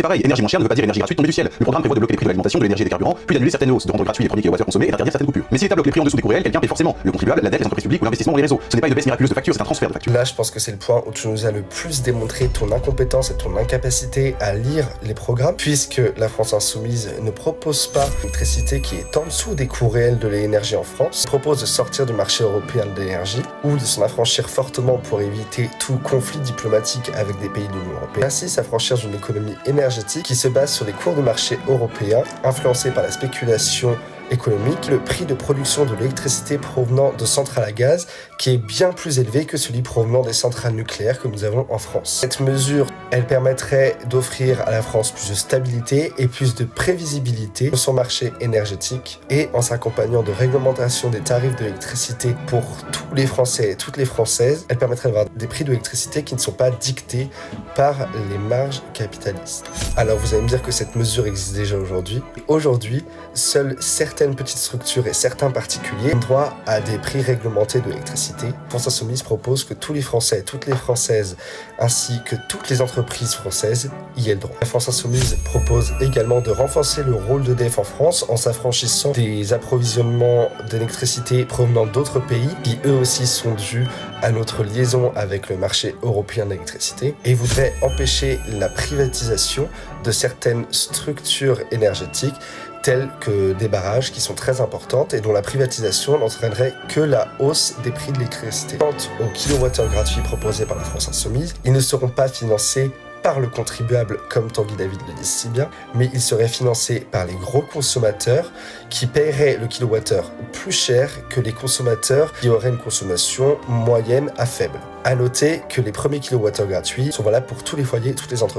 pareil, énergie moins chère ne veut pas dire énergie gratuite tombée du ciel. Le programme prévoit de bloquer les prix de l'alimentation, de l'énergie et des carburants, puis d'annuler certaines hausses, de rendre gratuits les premiers kilowattheures consommés et d'interdire certaines coupures. Mais si l'État bloque les prix en dessous des coûts réels, quelqu'un paye forcément. Le contribuable, la dette, les entreprises publiques ou l'investissement ou les réseaux. Ce n'est pas une baisse miraculeuse de facture, c'est un transfert de facture. Là, je pense que c'est le point où tu nous as le plus démontré ton incompétence et ton incapacité à lire les programmes, puisque la France Insoumise ne propose pas une électricité qui est en dessous des coûts réels de l'énergie en France, propose de sortir du marché européen de l'énergie ou de s'en affranchir fortement pour éviter tout conflit diplomatique avec des pays de l'Union européenne. Ainsi, s'affranchir d'une économie énergétique qui se base sur les cours de marché européens, influencés par la spéculation économique, le prix de production de l'électricité provenant de centrales à gaz qui est bien plus élevé que celui provenant des centrales nucléaires que nous avons en France. Cette mesure, elle permettrait d'offrir à la France plus de stabilité et plus de prévisibilité sur son marché énergétique et en s'accompagnant de réglementation des tarifs de l'électricité pour tous les Français et toutes les Françaises, elle permettrait d'avoir des prix de l'électricité qui ne sont pas dictés par les marges capitalistes. Alors vous allez me dire que cette mesure existe déjà aujourd'hui. Aujourd'hui, seules certaines petites structures et certains particuliers ont droit à des prix réglementés de l'électricité. France Insoumise propose que tous les Français, toutes les Françaises, ainsi que toutes les entreprises françaises y aient le droit. La France Insoumise propose également de renforcer le rôle d'EDF en France en s'affranchissant des approvisionnements d'électricité provenant d'autres pays qui eux aussi sont dus à notre liaison avec le marché européen de l'électricité et voudrait empêcher la privatisation de certaines structures énergétiques telles que des barrages qui sont très importantes et dont la privatisation n'entraînerait que la hausse des prix de l'électricité. Quant aux kilowattheures gratuits proposés par la France Insoumise, ils ne seront pas financés par le contribuable, comme Tanguy David le dit si bien, mais ils seraient financés par les gros consommateurs qui paieraient le kilowattheure plus cher que les consommateurs qui auraient une consommation moyenne à faible. À noter que les premiers kilowattheures gratuits sont valables pour tous les foyers et toutes les entreprises.